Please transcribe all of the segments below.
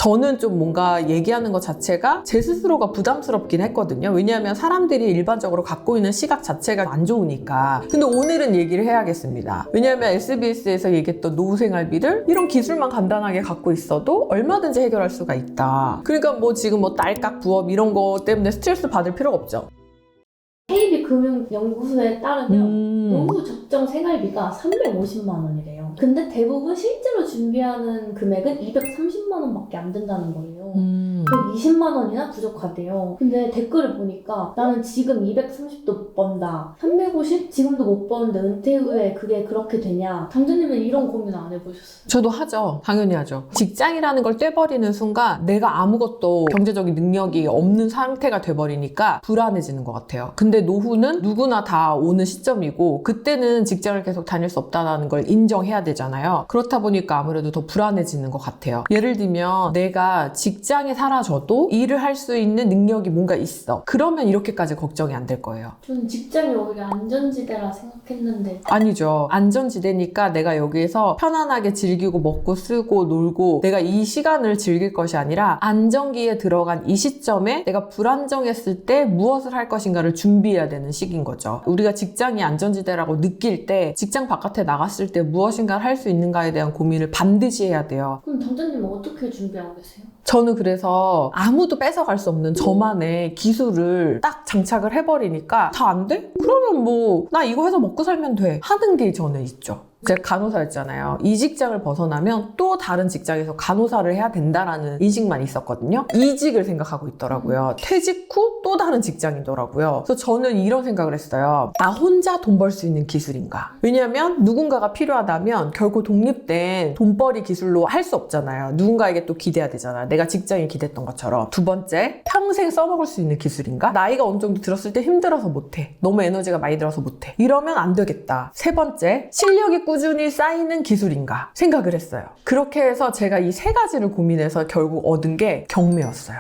저는 좀 뭔가 얘기하는 것 자체가 제 스스로가 부담스럽긴 했거든요. 왜냐하면 사람들이 일반적으로 갖고 있는 시각 자체가 안 좋으니까. 근데 오늘은 얘기를 해야겠습니다. 왜냐하면 SBS에서 얘기했던 노후생활비를 이런 기술만 간단하게 갖고 있어도 얼마든지 해결할 수가 있다. 그러니까 뭐 지금 뭐 딸깍 부업 이런 거 때문에 스트레스 받을 필요가 없죠. KB금융연구소에 따르면 노후 적정 생활비가 350만 원이래요. 근데 대부분 실제로 준비하는 금액은 230만 원밖에 안 된다는 거예요. 120만 원이나 부족하대요. 근데 댓글을 보니까 나는 지금 230도 못 번다. 350? 지금도 못 버는데 은퇴 후에 그게 그렇게 되냐? 당주님은 이런 고민 안 해보셨어요? 저도 하죠. 당연히 하죠. 직장이라는 걸 떼버리는 순간 내가 아무것도 경제적인 능력이 없는 상태가 돼버리니까 불안해지는 것 같아요. 근데 노후는 누구나 다 오는 시점이고 그때는 직장을 계속 다닐 수 없다는 걸 인정해야 되잖아요. 그렇다 보니까 아무래도 더 불안해지는 것 같아요. 예를 들면 내가 직장에 사라져도 일을 할 수 있는 능력이 뭔가 있어. 그러면 이렇게까지 걱정이 안 될 거예요. 저는 직장이 오히려 안전지대라 생각했는데 아니죠. 안전지대니까 내가 여기에서 편안하게 즐기고 먹고 쓰고 놀고 내가 이 시간을 즐길 것이 아니라 안정기에 들어간 이 시점에 내가 불안정했을 때 무엇을 할 것인가를 준비해야 되는 시기인 거죠. 우리가 직장이 안전지대라고 느낄 때 직장 바깥에 나갔을 때 무엇인가를 할 수 있는가에 대한 고민을 반드시 해야 돼요. 그럼 당주님은 어떻게 준비하고 계세요? 저는 그래서 아무도 뺏어갈 수 없는 저만의 기술을 딱 장착을 해버리니까 다 안 돼? 그러면 뭐 나 이거 해서 먹고 살면 돼 하는 게 저는 있죠. 제가 간호사였잖아요. 이 직장을 벗어나면 또 다른 직장에서 간호사를 해야 된다라는 인식만 있었거든요. 이직을 생각하고 있더라고요. 퇴직 후 또 다른 직장이더라고요. 그래서 저는 이런 생각을 했어요. 나 혼자 돈 벌 수 있는 기술인가? 왜냐면 누군가가 필요하다면 결국 독립된 돈벌이 기술로 할 수 없잖아요. 누군가에게 또 기대야 되잖아요. 내가 직장에 기대했던 것처럼. 두 번째, 평생 써먹을 수 있는 기술인가? 나이가 어느 정도 들었을 때 힘들어서 못해. 너무 에너지가 많이 들어서 못해. 이러면 안 되겠다. 세 번째, 실력이 꾸준히 쌓이는 기술인가 생각을 했어요. 그렇게 해서 제가 이 세 가지를 고민해서 결국 얻은 게 경매였어요.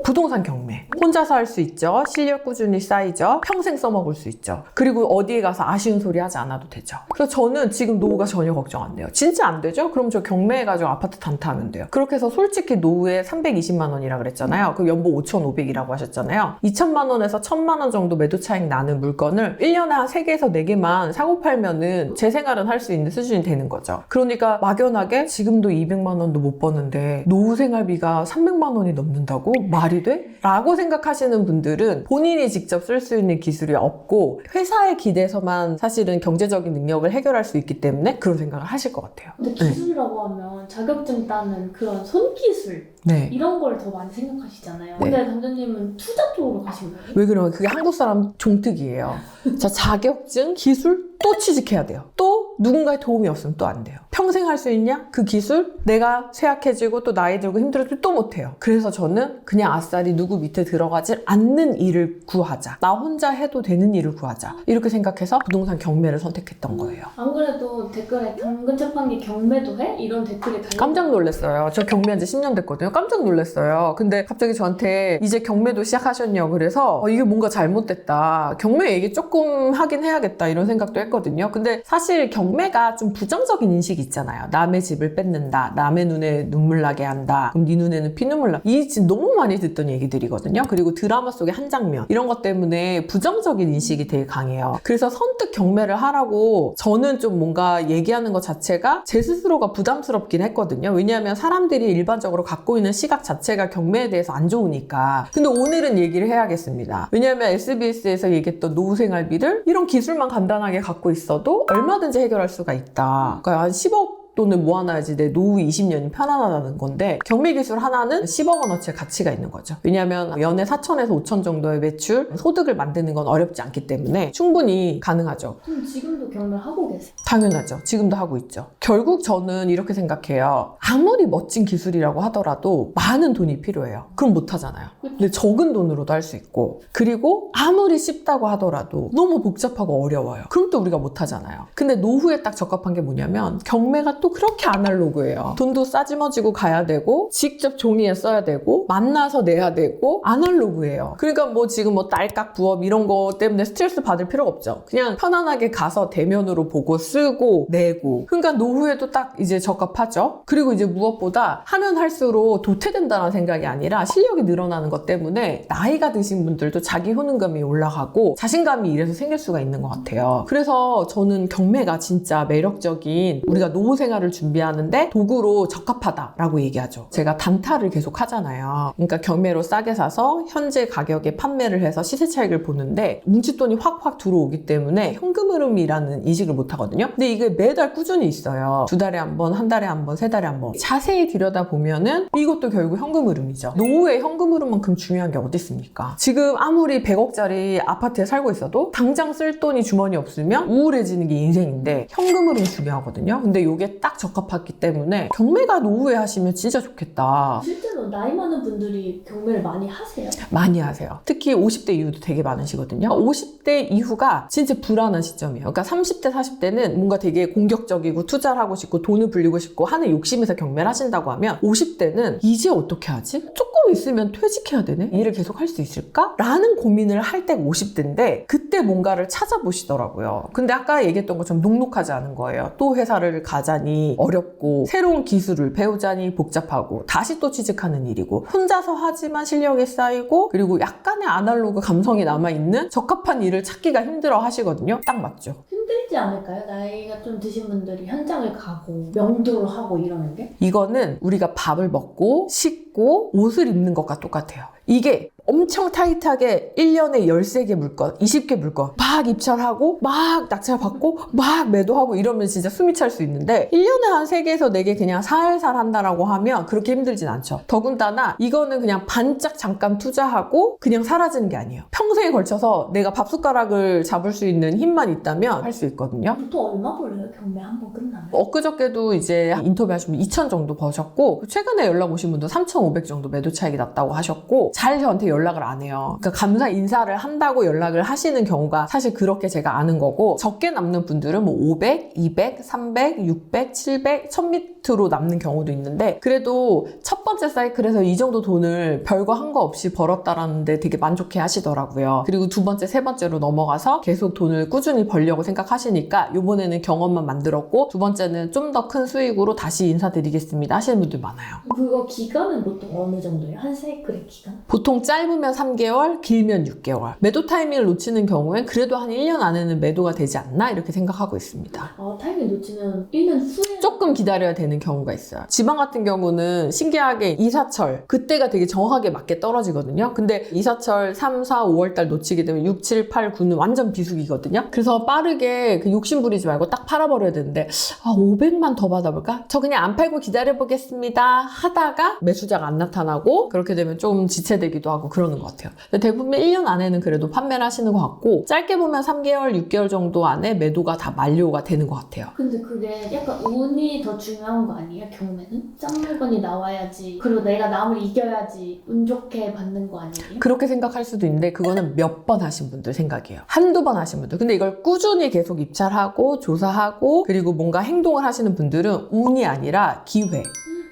부동산 경매. 혼자서 할 수 있죠. 실력 꾸준히 쌓이죠. 평생 써먹을 수 있죠. 그리고 어디에 가서 아쉬운 소리 하지 않아도 되죠. 그래서 저는 지금 노후가 전혀 걱정 안 돼요. 진짜 안 되죠? 그럼 저 경매해가지고 아파트 단타하면 돼요. 그렇게 해서 솔직히 노후에 320만 원이라 그랬잖아요. 그 연봉 5,500이라고 하셨잖아요. 2천만 원에서 1,000만 원 정도 매도 차익 나는 물건을 1년에 한 3개에서 4개만 사고 팔면은 제 생활은 할 수 있는 수준이 되는 거죠. 그러니까 막연하게 지금도 200만 원도 못 버는데 노후 생활비가 300만 원이 넘는다고? 말이 돼? 라고 생각하시는 분들은 본인이 직접 쓸 수 있는 기술이 없고 회사에 기대서만 사실은 경제적인 능력을 해결할 수 있기 때문에 그런 생각을 하실 것 같아요. 근데 기술이라고 하면 자격증 따는 그런 손기술 네. 이런 걸 더 많이 생각하시잖아요. 네. 근데 당주님은 투자 쪽으로 가신 거예요? 왜 그러면 그게 한국 사람 종특이에요. 자, 자격증, 기술 또 취직해야 돼요. 또 누군가의 도움이 없으면 또 안 돼요. 평생 할 수 있냐? 그 기술? 내가 쇠약해지고 또 나이 들고 힘들어지면 또 못해요. 그래서 저는 그냥 아싸리 누구 밑에 들어가지 않는 일을 구하자. 나 혼자 해도 되는 일을 구하자. 이렇게 생각해서 부동산 경매를 선택했던 거예요. 안 그래도 댓글에 당근 자판기 경매도 해? 이런 댓글이 달려. 깜짝 놀랐어요. 저 경매한 지 10년 됐거든요. 깜짝 놀랐어요. 근데 갑자기 저한테 이제 경매도 시작하셨냐고 그래서 이게 뭔가 잘못됐다. 경매 얘기 조금 하긴 해야겠다 이런 생각도 했거든요. 근데 사실 경매가 좀 부정적인 인식이 있잖아요. 남의 집을 뺏는다. 남의 눈에 눈물 나게 한다. 그럼 네 눈에는 피눈물 나. 이 집 너무 많이 듣던 얘기들이거든요. 그리고 드라마 속의 한 장면 이런 것 때문에 부정적인 인식이 되게 강해요. 그래서 선뜻 경매를 하라고 저는 좀 뭔가 얘기하는 것 자체가 제 스스로가 부담스럽긴 했거든요. 왜냐하면 사람들이 일반적으로 갖고 있는 시각 자체가 경매에 대해서 안 좋으니까. 근데 오늘은 얘기를 해야겠습니다. 왜냐하면 SBS에서 얘기했던 노후생활비를 이런 기술만 간단하게 갖고 있어도 얼마든지 해결할 수가 있다. 그러니까 한 10억 돈을 모아놔야지 내 노후 20년이 편안하다는 건데 경매 기술 하나는 10억 원어치의 가치가 있는 거죠. 왜냐하면 연에 4천에서 5천 정도의 매출, 소득을 만드는 건 어렵지 않기 때문에 충분히 가능하죠. 그럼 지금도 경매 하고 계세요? 당연하죠. 지금도 하고 있죠. 결국 저는 이렇게 생각해요. 아무리 멋진 기술이라고 하더라도 많은 돈이 필요해요. 그럼 못 하잖아요. 근데 적은 돈으로도 할 수 있고 그리고 아무리 쉽다고 하더라도 너무 복잡하고 어려워요. 그럼 또 우리가 못 하잖아요. 근데 노후에 딱 적합한 게 뭐냐면 경매가 또 그렇게 아날로그예요. 돈도 싸지머지고 가야 되고 직접 종이에 써야 되고 만나서 내야 되고 아날로그예요. 그러니까 뭐 지금 뭐 딸깍 부업 이런 거 때문에 스트레스 받을 필요가 없죠. 그냥 편안하게 가서 대면으로 보고 쓰고 내고. 그러니까 노후에도 딱 이제 적합하죠. 그리고 이제 무엇보다 하면 할수록 도태된다는 생각이 아니라 실력이 늘어나는 것 때문에 나이가 드신 분들도 자기 효능감이 올라가고 자신감이 이래서 생길 수가 있는 것 같아요. 그래서 저는 경매가 진짜 매력적인 우리가 노후 생활을 준비하는데 도구로 적합하다라고 얘기하죠. 제가 단타를 계속 하잖아요. 그러니까 경매로 싸게 사서 현재 가격에 판매를 해서 시세 차익을 보는데 뭉칫돈이 확확 들어오기 때문에 현금 흐름이라는 인식을 못 하거든요. 근데 이게 매달 꾸준히 있어요. 2달에 한 번, 한 달에 한 번, 3달에 한 번. 자세히 들여다보면은 이것도 결국 현금 흐름이죠. 노후에 현금 흐름만큼 중요한 게 어디 있습니까? 지금 아무리 100억짜리 아파트에 살고 있어도 당장 쓸 돈이 주머니 없으면 우울해지는 게 인생인데 현금 흐름 중요하거든요. 근데 이게 딱 적합하기 때문에 경매가 노후에 하시면 진짜 좋겠다. 실제로 나이 많은 분들이 경매를 많이 하세요? 많이 하세요. 특히 50대 이후도 되게 많으시거든요. 50대 이후가 진짜 불안한 시점이에요. 그러니까 30대, 40대는 뭔가 되게 공격적이고 투자를 하고 싶고 돈을 불리고 싶고 하는 욕심에서 경매를 하신다고 하면 50대는 이제 어떻게 하지? 조금 있으면 퇴직해야 되네? 일을 계속 할 수 있을까? 라는 고민을 할 때가 50대인데 그때 뭔가를 찾아보시더라고요. 근데 아까 얘기했던 것처럼 녹록하지 않은 거예요. 또 회사를 가자니 어렵고 새로운 기술을 배우자니 복잡하고 다시 또 취직하는 일이고 혼자서 하지만 실력이 쌓이고 그리고 약간의 아날로그 감성이 남아있는 적합한 일을 찾기가 힘들어 하시거든요. 딱 맞죠? 힘들지 않을까요? 나이가 좀 드신 분들이 현장을 가고 명도를 하고 이러는 게? 이거는 우리가 밥을 먹고 씻고 옷을 입는 것과 똑같아요. 이게 엄청 타이트하게 1년에 13개 물건, 20개 물건 막 입찰하고 막 낙찰받고 막 매도하고 이러면 진짜 숨이 찰 수 있는데 1년에 한 3개에서 4개 그냥 살살 한다라고 하면 그렇게 힘들진 않죠. 더군다나 이거는 그냥 반짝 잠깐 투자하고 그냥 사라지는 게 아니에요. 평생에 걸쳐서 내가 밥숟가락을 잡을 수 있는 힘만 있다면 할 수 있거든요. 보통 얼마 벌려요? 경매 한 번 끝나면? 엊그저께도 이제 인터뷰하시면 2,000 정도 버셨고 최근에 연락 오신 분도 3,500 정도 매도 차익이 났다고 하셨고 잘 저한테 연락을 안 해요. 그러니까 감사 인사를 한다고 연락을 하시는 경우가 사실 그렇게 제가 아는 거고 적게 남는 분들은 뭐 500, 200, 300, 600, 700, 1000 밑으로 남는 경우도 있는데 그래도 첫 번째 사이클에서 이 정도 돈을 별거 한 거 없이 벌었다라는 데 되게 만족해 하시더라고요. 그리고 두 번째, 세 번째로 넘어가서 계속 돈을 꾸준히 벌려고 생각하시니까 이번에는 경험만 만들었고 두 번째는 좀 더 큰 수익으로 다시 인사드리겠습니다 하시는 분들 많아요. 그거 기간은 보통 어느 정도예요? 한 사이클의 기간? 보통 짧으면 3개월, 길면 6개월. 매도 타이밍을 놓치는 경우엔 그래도 한 1년 안에는 매도가 되지 않나 이렇게 생각하고 있습니다. 타이밍 놓치면 1년 후에 조금 기다려야 되는 경우가 있어요. 지방 같은 경우는 신기하게 이사철 그때가 되게 정확하게 맞게 떨어지거든요. 근데 이사철 3, 4, 5월달 놓치게 되면 6, 7, 8, 9는 완전 비수기거든요. 그래서 빠르게 그 욕심 부리지 말고 딱 팔아버려야 되는데 500만 더 받아볼까? 저 그냥 안 팔고 기다려보겠습니다 하다가 매수자가 안 나타나고 그렇게 되면 좀 지체되기도 하고 그러는 것 같아요. 근데 대부분 1년 안에는 그래도 판매를 하시는 것 같고 짧게 보면 3개월, 6개월 정도 안에 매도가 다 만료가 되는 것 같아요. 근데 그게 약간 운이 더 중요한 거 아니에요? 경매는? 짠 물건이 나와야지 그리고 내가 남을 이겨야지 운 좋게 받는 거 아니에요? 그렇게 생각할 수도 있는데 그거는 몇 번 하신 분들 생각이에요. 한두 번 하신 분들. 근데 이걸 꾸준히 계속 입찰하고 조사하고 그리고 뭔가 행동을 하시는 분들은 운이 아니라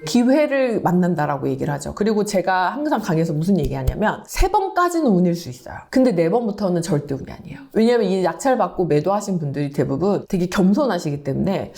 기회를 만난다라고 얘기를 하죠. 그리고 제가 항상 강의에서 무슨 얘기하냐면 3번까지는 운일 수 있어요. 근데 4번부터는 절대 운이 아니에요. 왜냐면 이 낙찰 받고 매도하신 분들이 대부분 되게 겸손하시기 때문에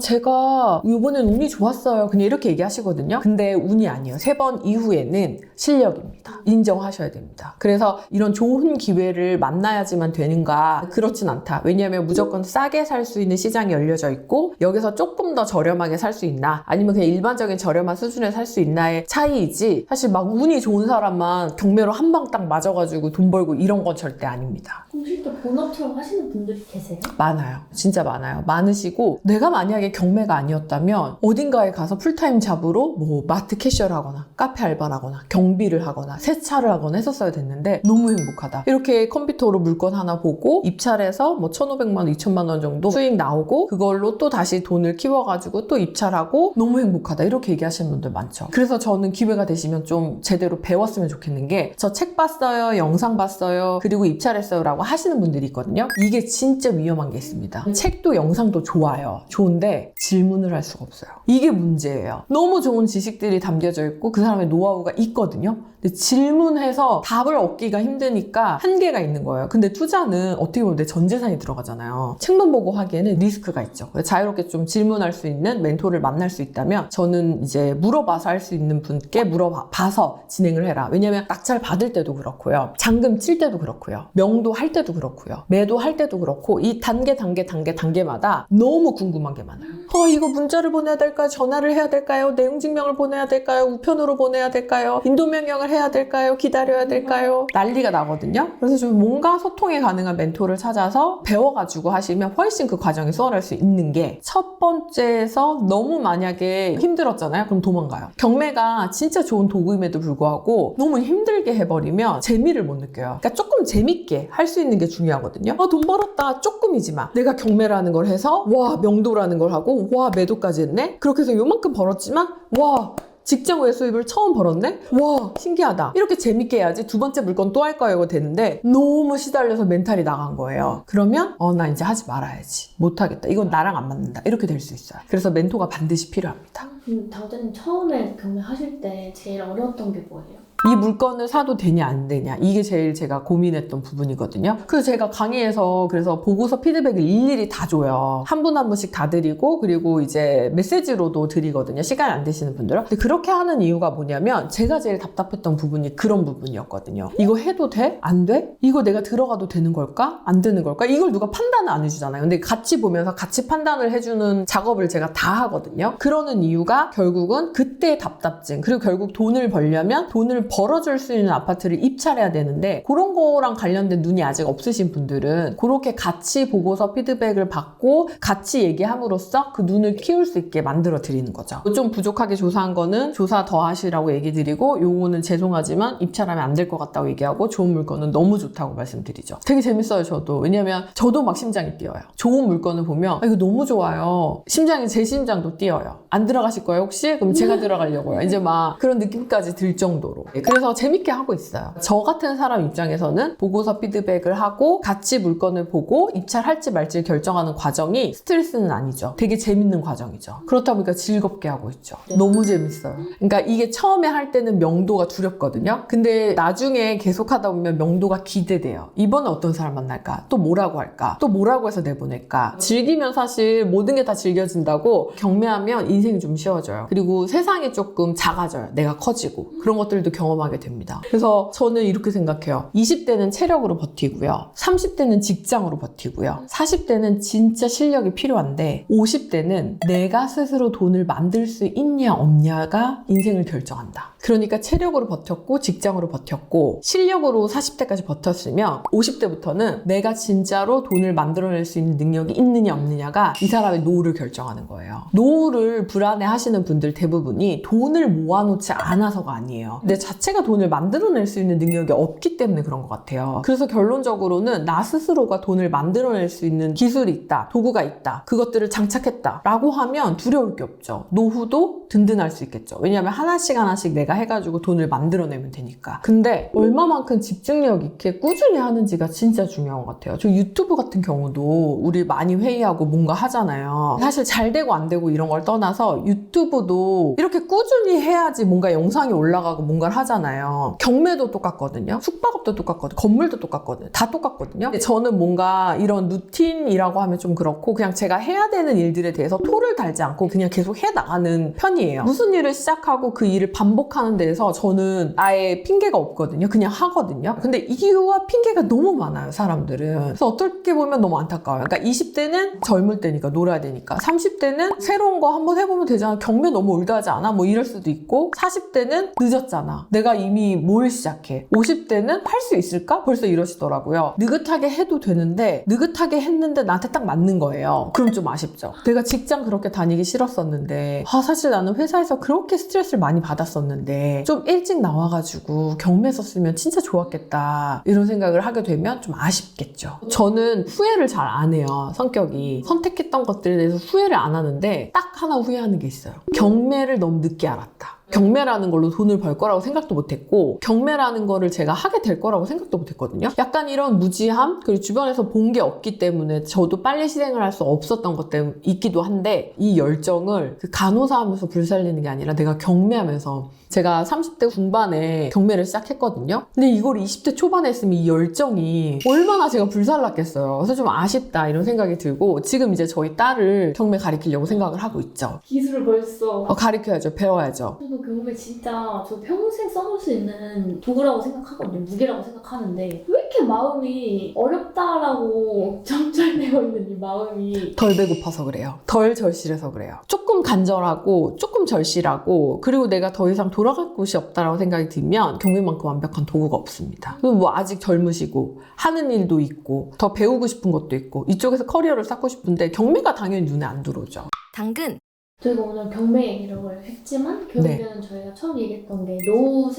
제가 이번엔 운이 좋았어요. 그냥 이렇게 얘기하시거든요. 근데 운이 아니에요. 3번 이후에는 실력입니다. 인정하셔야 됩니다. 그래서 이런 좋은 기회를 만나야지만 되는가? 그렇진 않다. 왜냐면 무조건 싸게 살 수 있는 시장이 열려져 있고 여기서 조금 더 저렴하게 살 수 있나? 아니면 그냥 일반적인 저렴한 수준에 살 수 있나의 차이이지 사실 막 운이 좋은 사람만 경매로 한 방 딱 맞아가지고 돈 벌고 이런 건 절대 아닙니다. 그럼 실제 본업처럼 하시는 분들이 계세요? 많아요. 진짜 많아요. 많으시고 내가 만약에 경매가 아니었다면 어딘가에 가서 풀타임 잡으로 뭐 마트 캐셔를 하거나 카페 알바를 하거나 경비를 하거나 세차를 하거나 했었어야 됐는데 너무 행복하다. 이렇게 컴퓨터로 물건 하나 보고 입찰해서 뭐 1,500만 원, 2,000만 원 정도 수익 나오고 그걸로 또 다시 돈을 키워가지고 또 입찰하고 너무 행복하다. 이렇게 얘기하시는 분들 많죠. 그래서 저는 기회가 되시면 좀 제대로 배웠으면 좋겠는 게, 저 책 봤어요, 영상 봤어요, 그리고 입찰했어요 라고 하시는 분들이 있거든요. 이게 진짜 위험한 게 있습니다. 책도 영상도 좋아요. 좋은데 질문을 할 수가 없어요. 이게 문제예요. 너무 좋은 지식들이 담겨져 있고 그 사람의 노하우가 있거든요. 근데 질문해서 답을 얻기가 힘드니까 한계가 있는 거예요. 근데 투자는 어떻게 보면 내 전 재산이 들어가잖아요. 책만 보고 하기에는 리스크가 있죠. 자유롭게 좀 질문할 수 있는 멘토를 만날 수 있다면 저는 이제 물어봐서 할 수 있는 분께 물어봐서 진행을 해라. 왜냐면 낙찰 받을 때도 그렇고요. 잔금 칠 때도 그렇고요. 명도 할 때도 그렇고요. 매도 할 때도 그렇고 이 단계마다 너무 궁금한 게 많아요. 이거 문자를 보내야 될까요? 전화를 해야 될까요? 내용 증명을 보내야 될까요? 우편으로 보내야 될까요? 인도 명령을 해야 될까요? 기다려야 될까요? 난리가 나거든요. 그래서 좀 뭔가 소통이 가능한 멘토를 찾아서 배워가지고 하시면 훨씬 그 과정이 수월할 수 있는 게, 첫 번째에서 너무 만약에 힘들었잖아요. 그럼 도망가요. 경매가 진짜 좋은 도구임에도 불구하고 너무 힘들게 해버리면 재미를 못 느껴요. 그러니까 조금 재밌게 할 수 있는 게 중요하거든요. 돈 벌었다. 조금이지만 내가 경매라는 걸 해서 와 명도라는 걸 하고 와 매도까지 했네. 그렇게 해서 요만큼 벌었지만 와 직장 외 수입을 처음 벌었네? 와 신기하다. 이렇게 재밌게 해야지 두 번째 물건 또 할 거예요 되는데 너무 시달려서 멘탈이 나간 거예요. 그러면 나 이제 하지 말아야지. 못하겠다. 이건 나랑 안 맞는다. 이렇게 될 수 있어요. 그래서 멘토가 반드시 필요합니다. 당장님 처음에 경매하실 때 제일 어려웠던 게 뭐예요? 이 물건을 사도 되냐 안 되냐, 이게 제일 제가 고민했던 부분이거든요. 그래서 제가 강의에서 그래서 보고서 피드백을 일일이 다 줘요. 한 분 한 분씩 다 드리고, 그리고 이제 메시지로도 드리거든요. 시간이 안 되시는 분들은. 근데 그렇게 하는 이유가 뭐냐면 제가 제일 답답했던 부분이 그런 부분이었거든요. 이거 해도 돼? 안 돼? 이거 내가 들어가도 되는 걸까? 안 되는 걸까? 이걸 누가 판단을 안 해주잖아요. 근데 같이 보면서 같이 판단을 해주는 작업을 제가 다 하거든요. 그러는 이유가 결국은 그때의 답답증, 그리고 결국 돈을 벌려면 돈을 벌어줄 수 있는 아파트를 입찰해야 되는데, 그런 거랑 관련된 눈이 아직 없으신 분들은 그렇게 같이 보고서 피드백을 받고 같이 얘기함으로써 그 눈을 키울 수 있게 만들어 드리는 거죠. 좀 부족하게 조사한 거는 조사 더 하시라고 얘기 드리고, 요거는 죄송하지만 입찰하면 안 될 것 같다고 얘기하고, 좋은 물건은 너무 좋다고 말씀드리죠. 되게 재밌어요. 저도. 왜냐면 저도 막 심장이 뛰어요. 좋은 물건을 보면 이거 너무 좋아요. 심장이, 제 심장도 뛰어요. 안 들어가실 거예요 혹시? 그럼 제가 들어가려고요. 이제 막 그런 느낌까지 들 정도로. 그래서 재밌게 하고 있어요. 저 같은 사람 입장에서는 보고서 피드백을 하고 같이 물건을 보고 입찰할지 말지 결정하는 과정이 스트레스는 아니죠. 되게 재밌는 과정이죠. 그렇다 보니까 즐겁게 하고 있죠. 너무 재밌어요. 그러니까 이게 처음에 할 때는 명도가 두렵거든요. 근데 나중에 계속 하다 보면 명도가 기대돼요. 이번에 어떤 사람 만날까? 또 뭐라고 할까? 또 뭐라고 해서 내보낼까? 즐기면 사실 모든 게 다 즐겨진다고. 경매하면 인생이 좀 쉬워져요. 그리고 세상이 조금 작아져요. 내가 커지고. 그런 것들도 경험하게 됩니다. 그래서 저는 이렇게 생각해요. 20대는 체력으로 버티고요. 30대는 직장으로 버티고요. 40대는 진짜 실력이 필요한데 50대는 내가 스스로 돈을 만들 수 있냐 없냐가 인생을 결정한다. 그러니까 체력으로 버텼고 직장으로 버텼고 실력으로 40대까지 버텼으면 50대부터는 내가 진짜로 돈을 만들어낼 수 있는 능력이 있느냐 없느냐가 이 사람의 노후를 결정하는 거예요. 노후를 불안해하시는 분들 대부분이 돈을 모아놓지 않아서가 아니에요. 내 자체가 돈을 만들어낼 수 있는 능력이 없기 때문에 그런 것 같아요. 그래서 결론적으로는 나 스스로가 돈을 만들어낼 수 있는 기술이 있다, 도구가 있다, 그것들을 장착했다 라고 하면 두려울 게 없죠. 노후도 든든할 수 있겠죠. 왜냐하면 하나씩 내가 해가지고 돈을 만들어내면 되니까. 근데 얼마만큼 집중력 있게 꾸준히 하는지가 진짜 중요한 것 같아요. 저 유튜브 같은 경우도 우리 많이 회의하고 뭔가 하잖아요. 사실 잘 되고 안 되고 이런 걸 떠나서 유튜브도 이렇게 꾸준히 해야지 뭔가 영상이 올라가고 뭔가를 하잖아요. 경매도 똑같거든요. 숙박업도 똑같거든요. 건물도 똑같거든요. 다 똑같거든요. 근데 저는 뭔가 이런 루틴이라고 하면 좀 그렇고 그냥 제가 해야 되는 일들에 대해서 토를 달지 않고 그냥 계속 해나가는 편이에요. 무슨 일을 시작하고 그 일을 반복하는 데에서 저는 아예 핑계가 없거든요. 그냥 하거든요. 근데 이유와 핑계가 너무 많아요, 사람들은. 그래서 어떻게 보면 너무 안타까워요. 그러니까 20대는 젊을 때니까 놀아야 되니까, 30대는 새로운 거 한번 해보면 되잖아. 경매 너무 올드하지 않아? 뭐 이럴 수도 있고, 40대는 늦었잖아. 내가 이미 뭘 시작해. 50대는 할 수 있을까? 벌써 이러시더라고요. 느긋하게 해도 되는데 느긋하게 했는데 나한테 딱 맞는 거예요. 그럼 좀 아쉽죠. 내가 직장 그렇게 다니기 싫었었는데 사실 나는 나는 회사에서 그렇게 스트레스를 많이 받았었는데 좀 일찍 나와가지고 경매 썼으면 진짜 좋았겠다 이런 생각을 하게 되면 좀 아쉽겠죠. 저는 후회를 잘 안 해요. 성격이. 선택했던 것들에 대해서 후회를 안 하는데 딱 하나 후회하는 게 있어요. 경매를 너무 늦게 알았다. 경매라는 걸로 돈을 벌 거라고 생각도 못했고 경매라는 거를 제가 하게 될 거라고 생각도 못했거든요. 약간 이런 무지함 그리고 주변에서 본 게 없기 때문에 저도 빨리 실행을 할 수 없었던 것 때문에 있기도 한데 이 열정을 그 간호사 하면서 불살리는 게 아니라 내가 경매하면서 제가 30대 중반에 경매를 시작했거든요. 근데 이걸 20대 초반에 했으면 이 열정이 얼마나 제가 불살랐겠어요. 그래서 좀 아쉽다 이런 생각이 들고 지금 이제 저희 딸을 경매 가르치려고 생각을 하고 있죠. 기술을 벌써. 가르쳐야죠. 배워야죠. 저도 경매 진짜 저 평생 써볼 수 있는 도구라고 생각하거든요. 무기라고 생각하는데 왜 이렇게 마음이 어렵다라고 점철되어 있는 이 마음이 덜 배고파서 그래요. 덜 절실해서 그래요. 조금 간절하고 조금 절실하고 그리고 내가 더 이상 돌아갈 곳이 없다라고 생각이 들면 경매만큼 완벽한 도구가 없습니다. 그리고 뭐 아직 젊으시고 하는 일도 있고 더 배우고 싶은 것도 있고 이쪽에서 커리어를 쌓고 싶은데 경매가 당연히 눈에 안 들어오죠. 당근 저희가 오늘 경매 얘기를 했지만 결국에는 저희가 처음 얘기했던 게 노후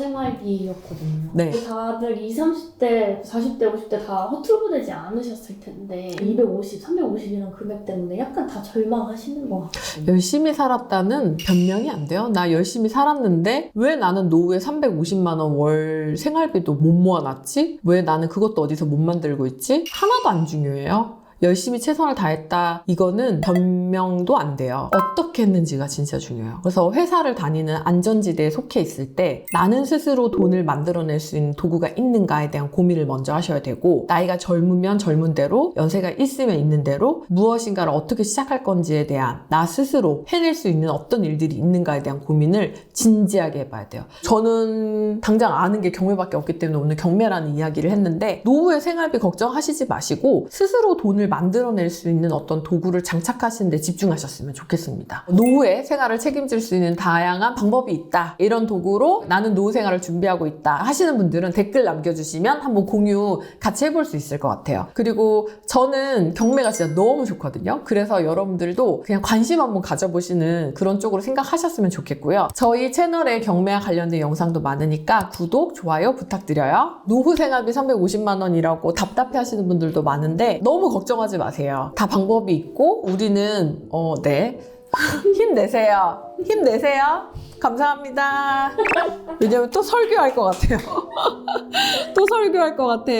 생활비였거든요. 네. 다들 20, 30대, 40대, 50대 다 허투루되지 않으셨을 텐데 250, 350이라는 금액 때문에 약간 다 절망하시는 것 같거든요. 열심히 살았다는 변명이 안 돼요. 나 열심히 살았는데 왜 나는 노후에 350만 원 월 생활비도 못 모아놨지? 왜 나는 그것도 어디서 못 만들고 있지? 하나도 안 중요해요. 열심히 최선을 다했다. 이거는 변명도 안 돼요. 어떻게 했는지가 진짜 중요해요. 그래서 회사를 다니는 안전지대에 속해 있을 때 나는 스스로 돈을 만들어낼 수 있는 도구가 있는가에 대한 고민을 먼저 하셔야 되고 나이가 젊으면 젊은 대로 연세가 있으면 있는 대로 무엇인가를 어떻게 시작할 건지에 대한 나 스스로 해낼 수 있는 어떤 일들이 있는가에 대한 고민을 진지하게 해봐야 돼요. 저는 당장 아는 게 경매밖에 없기 때문에 오늘 경매라는 이야기를 했는데 노후의 생활비 걱정하시지 마시고 스스로 돈을 만들어낼 수 있는 어떤 도구를 장착하시는 데 집중하셨으면 좋겠습니다. 노후의 생활을 책임질 수 있는 다양한 방법이 있다. 이런 도구로 나는 노후 생활을 준비하고 있다 하시는 분들은 댓글 남겨주시면 한번 공유 같이 해볼 수 있을 것 같아요. 그리고 저는 경매가 진짜 너무 좋거든요. 그래서 여러분들도 그냥 관심 한번 가져보시는 그런 쪽으로 생각하셨으면 좋겠고요. 저희 채널에 경매와 관련된 영상도 많으니까 구독, 좋아요 부탁드려요. 노후 생활비 350만 원이라고 답답해 하시는 분들도 많은데 너무 걱정하지 마세요. 다 방법이 있고 우리는 네 힘내세요. 힘내세요. 감사합니다. 왜냐면 또 설교할 것 같아요. 또 설교할 것 같아.